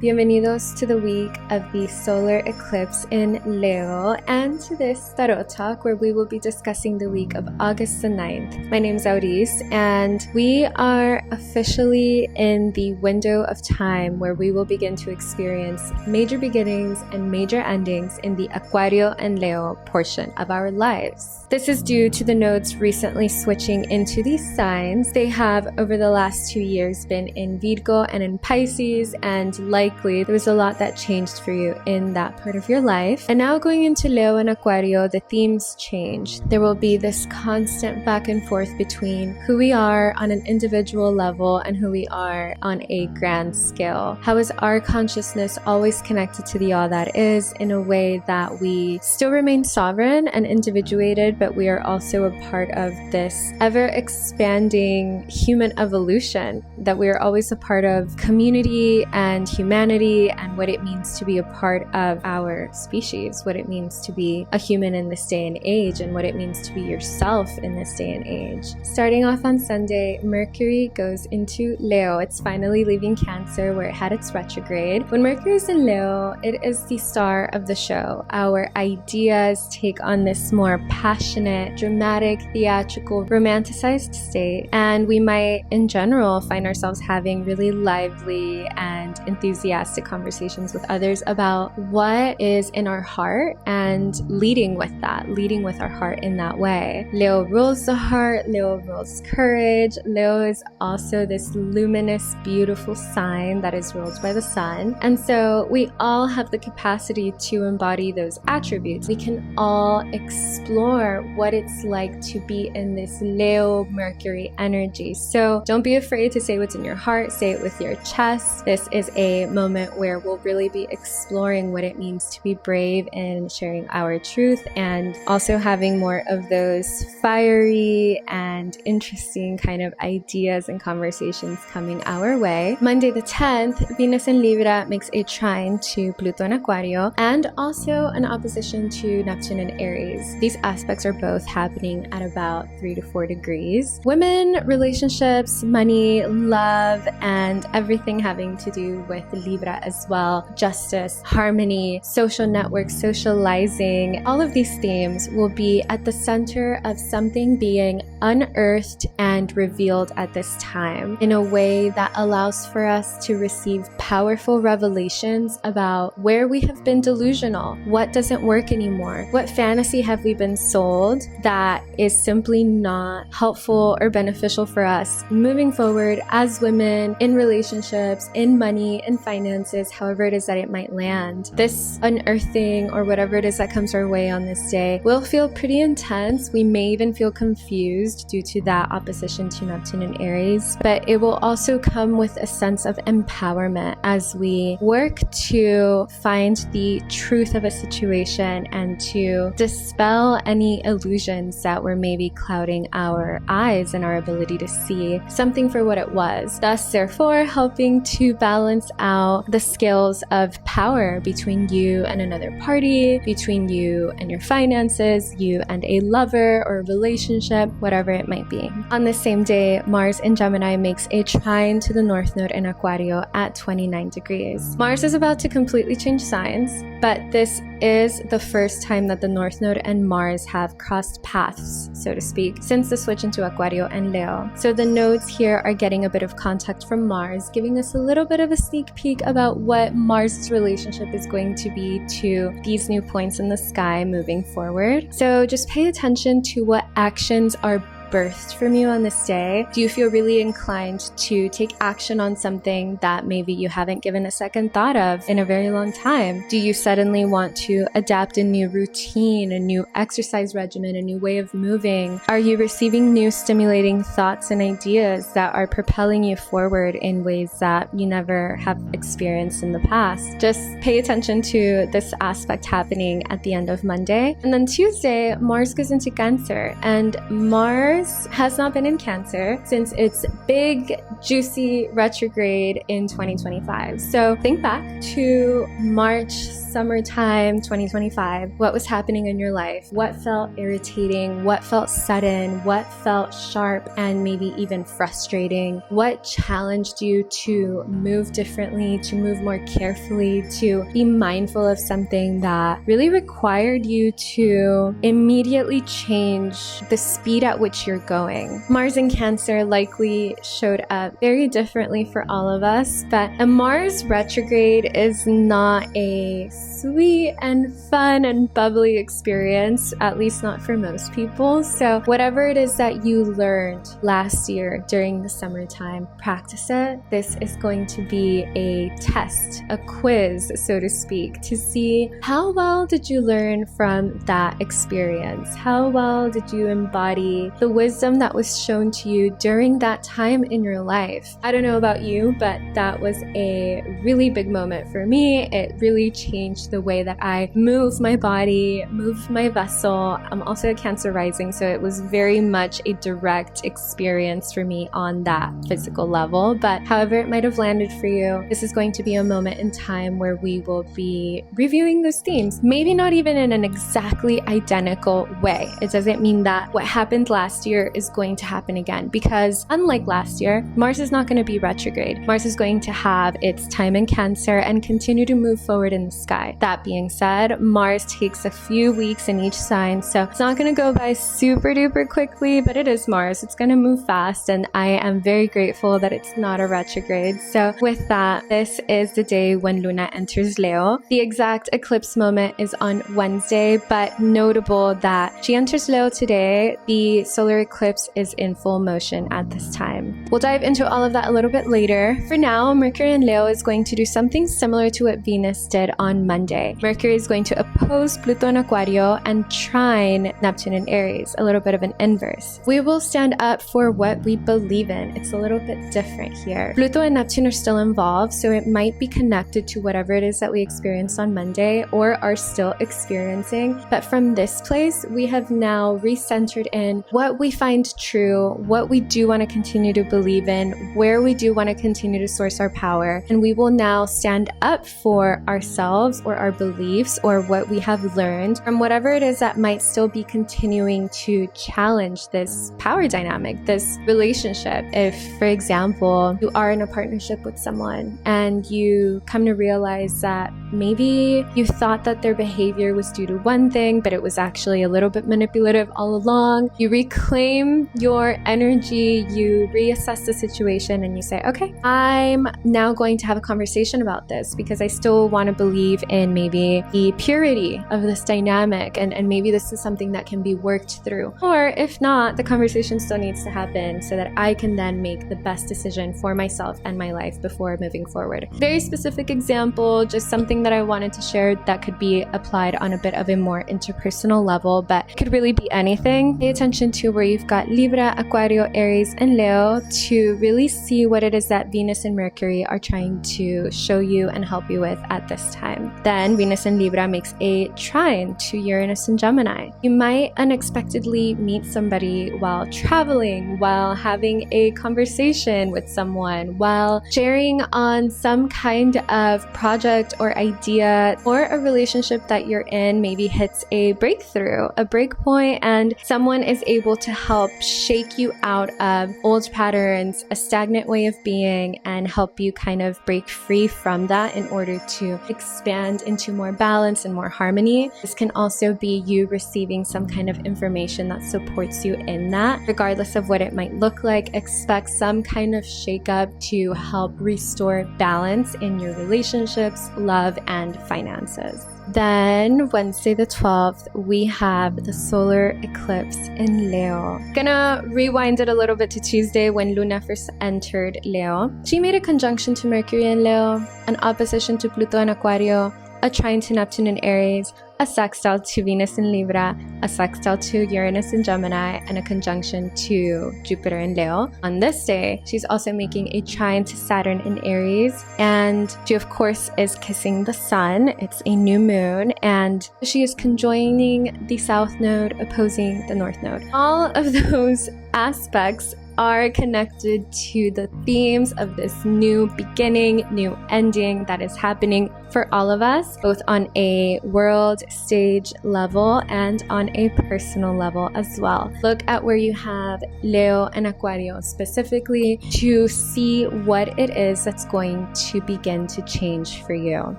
Bienvenidos to the week of the solar eclipse in Leo and to this Starot Talk where we will be discussing the week of August the 9th. My name is Auris and we are officially in the window of time where we will begin to experience major beginnings and major endings in the Aquario and Leo portion of our lives. This is due to the nodes recently switching into these signs. They have over the last 2 years been in Virgo and in Pisces, and likely there was a lot that changed for you in that part of your life. And now going into Leo and Aquario, the themes change. There will be this constant back and forth between who we are on an individual level and who we are on a grand scale. How is our consciousness always connected to the all that is in a way that we still remain sovereign and individuated, but we are also a part of this ever-expanding human evolution, that we are always a part of community and humanity and what it means to be a part of our species, what it means to be a human in this day and age, and what it means to be yourself in this day and age. Starting off on Sunday, Mercury goes into Leo. It's finally leaving Cancer where it had its retrograde. When Mercury is in Leo, it is the star of the show. Our ideas take on this more passionate, dramatic, theatrical, romanticized state, and we might in general find ourselves having really lively and enthusiastic conversations with others about what is in our heart and leading with our heart in that way. Leo rules the heart, Leo rules courage. Leo is also this luminous, beautiful sign that is ruled by the sun, and so we all have the capacity to embody those attributes. We can all explore what it's like to be in this Leo Mercury energy. So don't be afraid to say what's in your heart, say it with your chest. This is a moment where we'll really be exploring what it means to be brave and sharing our truth, and also having more of those fiery and interesting kind of ideas and conversations coming our way. Monday the 10th, Venus in Libra makes a trine to Pluto in Aquario and also an opposition to Neptune in Aries. These aspects are both happening at about 3 to 4 degrees. Women, relationships, money, love, and everything having to do with Libra as well. Justice, harmony, social networks, socializing. All of these themes will be at the center of something being unearthed and revealed at this time in a way that allows for us to receive powerful revelations about where we have been delusional, what doesn't work anymore, what fantasy have we been sold that is simply not helpful or beneficial for us moving forward as women, in relationships, in money, in finances, however it is that it might land. This unearthing or whatever it is that comes our way on this day will feel pretty intense. We may even feel confused due to that opposition to Neptune and Aries, but it will also come with a sense of empowerment as we work to find the truth of a situation and to dispel any illusions that were maybe clouding our eyes and our ability to see something for what it was, thus therefore helping to balance out the scales of power between you and another party, between you and your finances, you and a lover or a relationship, whatever it might be. On the same day, Mars in Gemini makes a trine to the North Node in Aquario at 29 degrees. Mars is about to completely change signs, but this is the first time that the North Node and Mars have crossed paths, so to speak, since the switch into Aquario and Leo. So the nodes here are getting a bit of contact from Mars, giving us a little bit of a sneak peek about what Mars's relationship is going to be to these new points in the sky moving forward. So just pay attention to what actions are birthed from you on this day? Do you feel really inclined to take action on something that maybe you haven't given a second thought of in a very long time? Do you suddenly want to adapt a new routine, a new exercise regimen, a new way of moving? Are you receiving new stimulating thoughts and ideas that are propelling you forward in ways that you never have experienced in the past? Just pay attention to this aspect happening at the end of Monday. And then Tuesday, Mars goes into Cancer, and Mars Mars has not been in Cancer since its big, juicy retrograde in 2025. So think back to March, summertime 2025. What was happening in your life? What felt irritating? What felt sudden? What felt sharp and maybe even frustrating? What challenged you to move differently, to move more carefully, to be mindful of something that really required you to immediately change the speed at which you're going? Mars in Cancer likely showed up very differently for all of us, but a Mars retrograde is not a sweet and fun and bubbly experience, at least not for most people. So whatever it is that you learned last year during the summertime, practice it. This is going to be a test, a quiz, so to speak, to see how well did you learn from that experience? How well did you embody the wisdom that was shown to you during that time in your life? I don't know about you, but that was a really big moment for me. It really changed the way that I move my body, move my vessel. I'm also a Cancer rising, so it was very much a direct experience for me on that physical level. But however it might have landed for you, this is going to be a moment in time where we will be reviewing those themes. Maybe not even in an exactly identical way. It doesn't mean that what happened last year is going to happen again, because unlike last year, Mars is not going to be retrograde. Mars is going to have its time in Cancer and continue to move forward in the sky. That being said, Mars takes a few weeks in each sign, so it's not going to go by super duper quickly, but it is Mars. It's going to move fast, and I am very grateful that it's not a retrograde. So with that, this is the day when Luna enters Leo. The exact eclipse moment is on Wednesday, but notable that she enters Leo today. The solar eclipse is in full motion at this time. We'll dive into all of that a little bit later. For now, Mercury in Leo is going to do something similar to what Venus did on Monday. Mercury is going to oppose Pluto in Aquario and trine Neptune in Aries, a little bit of an inverse. We will stand up for what we believe in. It's a little bit different here. Pluto and Neptune are still involved, so it might be connected to whatever it is that we experienced on Monday or are still experiencing. But from this place, we have now recentered in what we find true, what we do want to continue to believe in, where we do want to continue to source our power, and we will now stand up for ourselves or our beliefs or what we have learned from whatever it is that might still be continuing to challenge this power dynamic, this relationship. If, for example, you are in a partnership with someone and you come to realize that maybe you thought that their behavior was due to one thing, but it was actually a little bit manipulative all along, you reclaim your energy, you reassess the situation, and you say, okay, I'm now going to have a conversation about this because I still want to believe in maybe the purity of this dynamic, and maybe this is something that can be worked through. Or if not, the conversation still needs to happen so that I can then make the best decision for myself and my life before moving forward. Very specific example, just something that I wanted to share that could be applied on a bit of a more interpersonal level, but it could really be anything. Pay attention to where you've got Libra, Aquario, Aries, and Leo to really see what it is that Venus and Mercury are trying to show you and help you with at this time. Then Venus in Libra makes a trine to Uranus and Gemini. You might unexpectedly meet somebody while traveling, while having a conversation with someone, while sharing on some kind of project or idea, or a relationship that you're in maybe hits a breakthrough, a break point, and someone is able to help shake you out of old patterns, a stagnant way of being, and help you kind of break free from that in order to expand into more balance and more harmony. This can also be you receiving some kind of information that supports you in that. Regardless of what it might look like, expect some kind of shakeup to help restore balance in your relationships, love, and finances. Then Wednesday the 12th, we have the solar eclipse in Leo. Gonna rewind it a little bit to Tuesday when Luna first entered Leo. She made a conjunction to Mercury in Leo, an opposition to Pluto in Aquario, a trine to Neptune in Aries, a sextile to Venus in Libra, a sextile to Uranus in Gemini, and a conjunction to Jupiter in Leo. On this day, she's also making a trine to Saturn in Aries, and she of course is kissing the sun. It's a new moon, and she is conjoining the South Node, opposing the North Node. All of those aspects are connected to the themes of this new beginning, new ending that is happening for all of us, both on a world stage level and on a personal level as well. Look at where you have Leo and Aquario specifically to see what it is that's going to begin to change for you.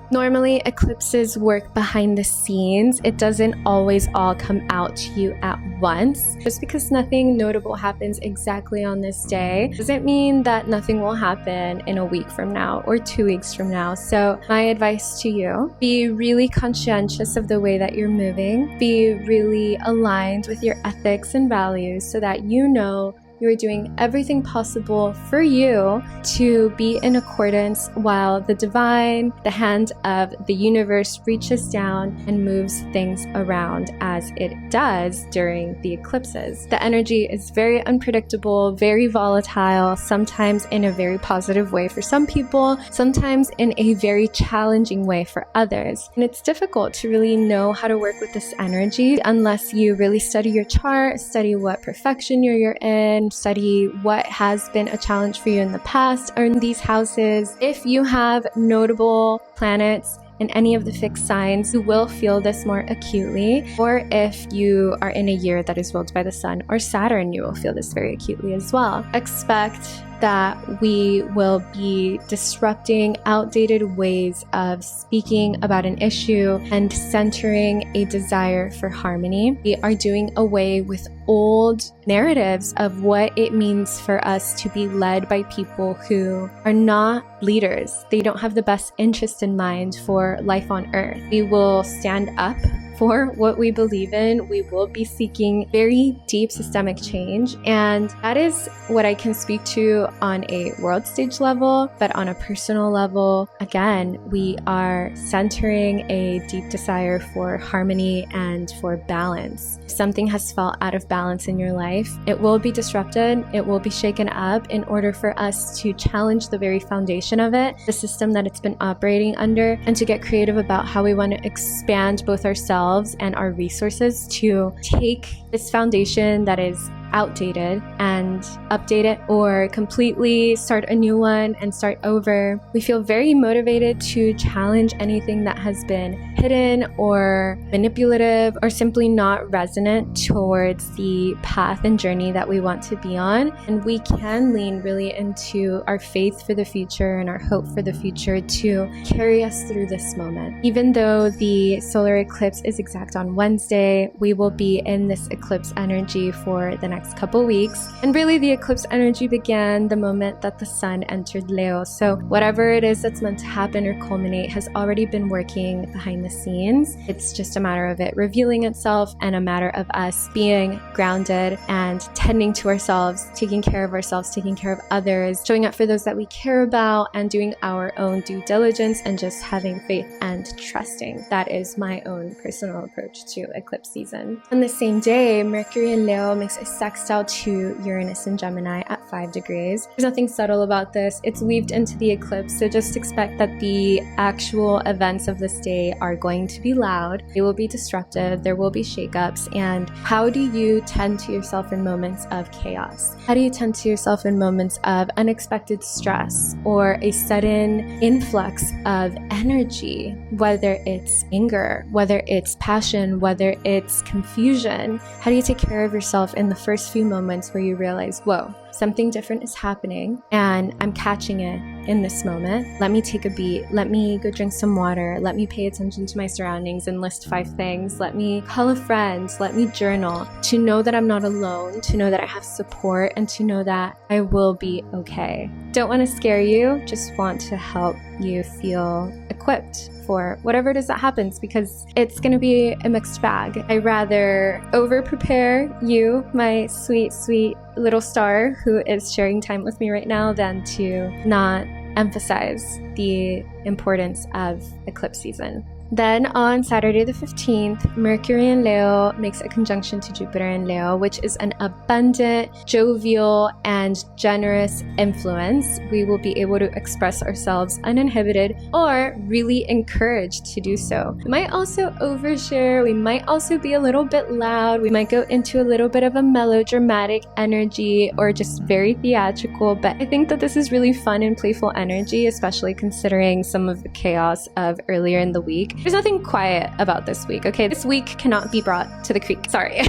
Normally, eclipses work behind the scenes. It doesn't always all come out to you at once. Just because nothing notable happens exactly on this day doesn't mean that nothing will happen in a week from now or 2 weeks from now. So my advice to you, be really conscientious of the way that you're moving, be really aligned with your ethics and values so that you know you are doing everything possible for you to be in accordance while the divine, the hand of the universe reaches down and moves things around as it does during the eclipses. The energy is very unpredictable, very volatile, sometimes in a very positive way for some people, sometimes in a very challenging way for others. And it's difficult to really know how to work with this energy unless you really study your chart, study what profection you're in, study what has been a challenge for you in the past or in these houses. If you have notable planets in any of the fixed signs, you will feel this more acutely. Or if you are in a year that is ruled by the sun or Saturn, you will feel this very acutely as well. Expect that we will be disrupting outdated ways of speaking about an issue and centering a desire for harmony. We are doing away with old narratives of what it means for us to be led by people who are not leaders. They don't have the best interest in mind for life on earth. We will stand up for what we believe in. We will be seeking very deep systemic change, and that is what I can speak to on a world stage level. But on a personal level, again, we are centering a deep desire for harmony and for balance. If something has felt out of balance in your life, it will be disrupted, it will be shaken up in order for us to challenge the very foundation of it, the system that it's been operating under, and to get creative about how we want to expand both ourselves and our resources to take this foundation that is outdated and update it, or completely start a new one and start over. We feel very motivated to challenge anything that has been hidden or manipulative or simply not resonant towards the path and journey that we want to be on. And we can lean really into our faith for the future and our hope for the future to carry us through this moment. Even though the solar eclipse is exact on Wednesday, we will be in this eclipse energy for the next couple weeks. And really the eclipse energy began the moment that the sun entered Leo. So whatever it is that's meant to happen or culminate has already been working behind the scenes. It's just a matter of it revealing itself and a matter of us being grounded and tending to ourselves, taking care of ourselves, taking care of others, showing up for those that we care about, and doing our own due diligence and just having faith and trusting. That is my own personal approach to eclipse season. On the same day, Mercury in Leo makes a sextile to Uranus in Gemini at 5 degrees. There's nothing subtle about this. It's weaved into the eclipse, so just expect that the actual events of this day are going to be loud. They will be disruptive. There will be shakeups. And how do you tend to yourself in moments of chaos? How do you tend to yourself in moments of unexpected stress or a sudden influx of energy, whether it's anger, whether it's passion, whether it's confusion? How do you take care of yourself in the first few moments where you realize, whoa, something different is happening and I'm catching it in this moment? Let me take a beat. Let me go drink some water. Let me pay attention to my surroundings and list 5 things. Let me call a friend. Let me journal, to know that I'm not alone, to know that I have support, and to know that I will be okay. Don't want to scare you, just want to help you feel equipped for whatever it is that happens, because it's going to be a mixed bag. I rather over prepare you, my sweet, sweet little star who is sharing time with me right now, than to not emphasize the importance of eclipse season. Then on Saturday the 15th, Mercury in Leo makes a conjunction to Jupiter in Leo, which is an abundant, jovial, and generous influence. We will be able to express ourselves uninhibited or really encouraged to do so. We might also overshare. We might also be a little bit loud. We might go into a little bit of a melodramatic energy or just very theatrical, but I think that this is really fun and playful energy, especially considering some of the chaos of earlier in the week. There's nothing quiet about this week, okay? This week cannot be brought to the creek. Sorry.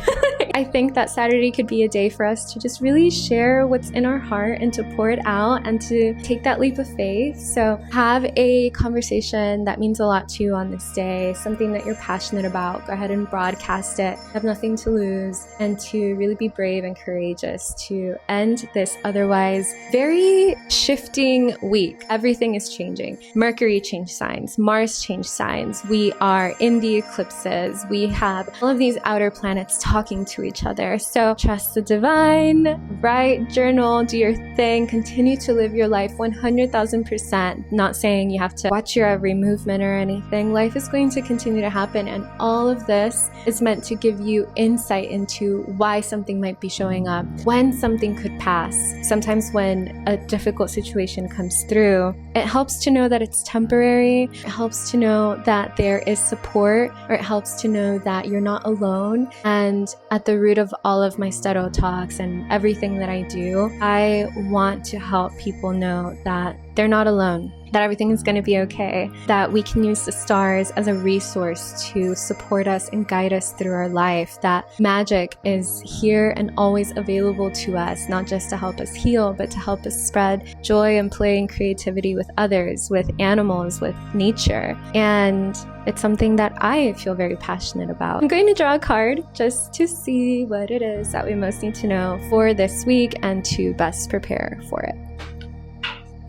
I think that Saturday could be a day for us to just really share what's in our heart and to pour it out and to take that leap of faith. So have a conversation that means a lot to you on this day, something that you're passionate about. Go ahead and broadcast it. Have nothing to lose, and to really be brave and courageous to end this otherwise very shifting week. Everything is changing. Mercury changed signs. Mars changed signs. We are in the eclipses. We have all of these outer planets talking to each other. So trust the divine, write, journal, do your thing, continue to live your life 100,000%. Not saying you have to watch your every movement or anything. Life is going to continue to happen, and all of this is meant to give you insight into why something might be showing up, when something could pass. Sometimes when a difficult situation comes through, it helps to know that it's temporary. It helps to know that there is support, or it helps to know that you're not alone. And at the root of all of my Starot Talks and everything that I do, I want to help people know that they're not alone, that everything is going to be okay, that we can use the stars as a resource to support us and guide us through our life, that magic is here and always available to us, not just to help us heal, but to help us spread joy and play and creativity with others, with animals, with nature. And it's something that I feel very passionate about. I'm going to draw a card just to see what it is that we most need to know for this week and to best prepare for it.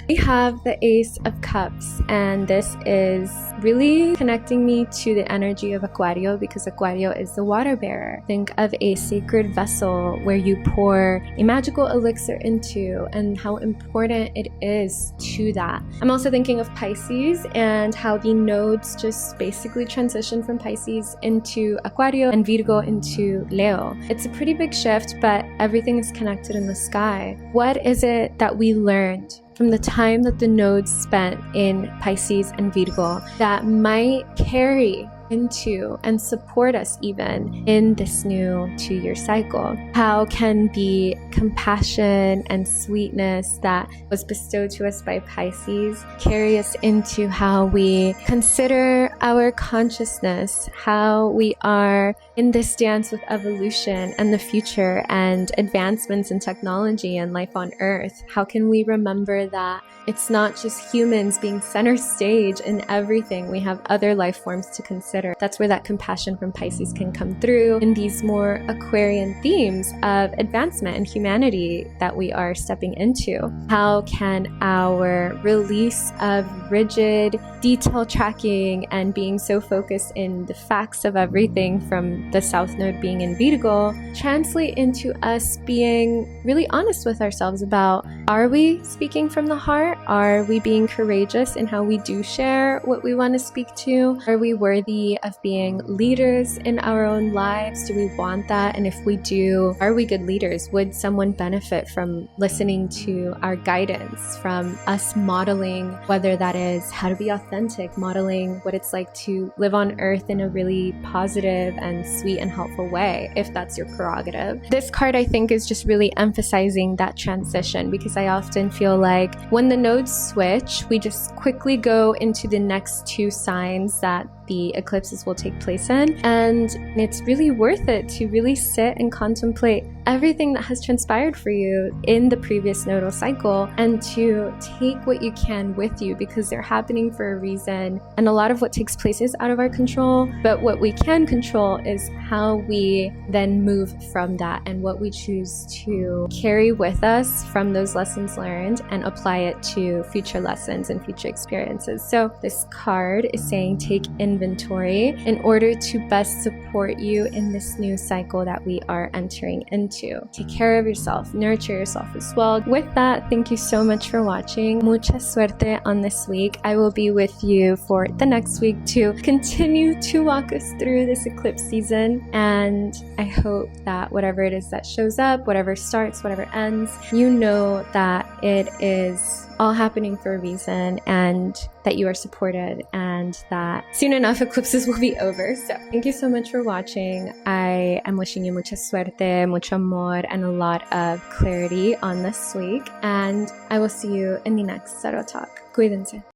We have the Ace of Cups, and this is really connecting me to the energy of Aquario, because Aquario is the water bearer. Think of a sacred vessel where you pour a magical elixir into, and how important it is to that. I'm also thinking of Pisces and how the nodes just basically transition from Pisces into Aquario and Virgo into Leo. It's a pretty big shift, but everything is connected in the sky. What is it that we learned from the time that the nodes spent in Pisces and Virgo that might carry into and support us even in this new 2-year cycle? How can the compassion and sweetness that was bestowed to us by Pisces carry us into how we consider our consciousness, how we are in this dance with evolution and the future and advancements in technology and life on Earth? How can we remember that it's not just humans being center stage in everything? We have other life forms to consider. That's where that compassion from Pisces can come through in these more Aquarian themes of advancement and humanity that we are stepping into. How can our release of rigid detail tracking and being so focused in the facts of everything from the South Node being in Virgo translate into us being really honest with ourselves about, are we speaking from the heart? Are we being courageous in how we do share what we want to speak to? Are we worthy of being leaders in our own lives? Do we want that? And if we do, are we good leaders? Would someone benefit from listening to our guidance, from us modeling, whether that is how to be authentic, modeling what it's like to live on earth in a really positive and sweet and helpful way, if that's your prerogative? This card, I think, is just really emphasizing that transition, because I often feel like when the nodes switch, we just quickly go into the next 2 signs that the eclipses will take place in, and it's really worth it to really sit and contemplate everything that has transpired for you in the previous nodal cycle and to take what you can with you, because they're happening for a reason, and a lot of what takes place is out of our control, but what we can control is how we then move from that and what we choose to carry with us from those lessons lessons learned and apply it to future lessons and future experiences. So this card is saying take inventory in order to best support you in this new cycle that we are entering into. Take care of yourself, nurture yourself as well. With that, thank you so much for watching. Mucha suerte on this week. I will be with you for the next week to continue to walk us through this eclipse season, and I hope that whatever it is that shows up, whatever starts, whatever ends, you know that it is all happening for a reason and that you are supported and that soon enough eclipses will be over. So thank you so much for watching. I am wishing you mucha suerte, mucho amor, and a lot of clarity on this week, and I will see you in the next Starot Talk. Cuídense.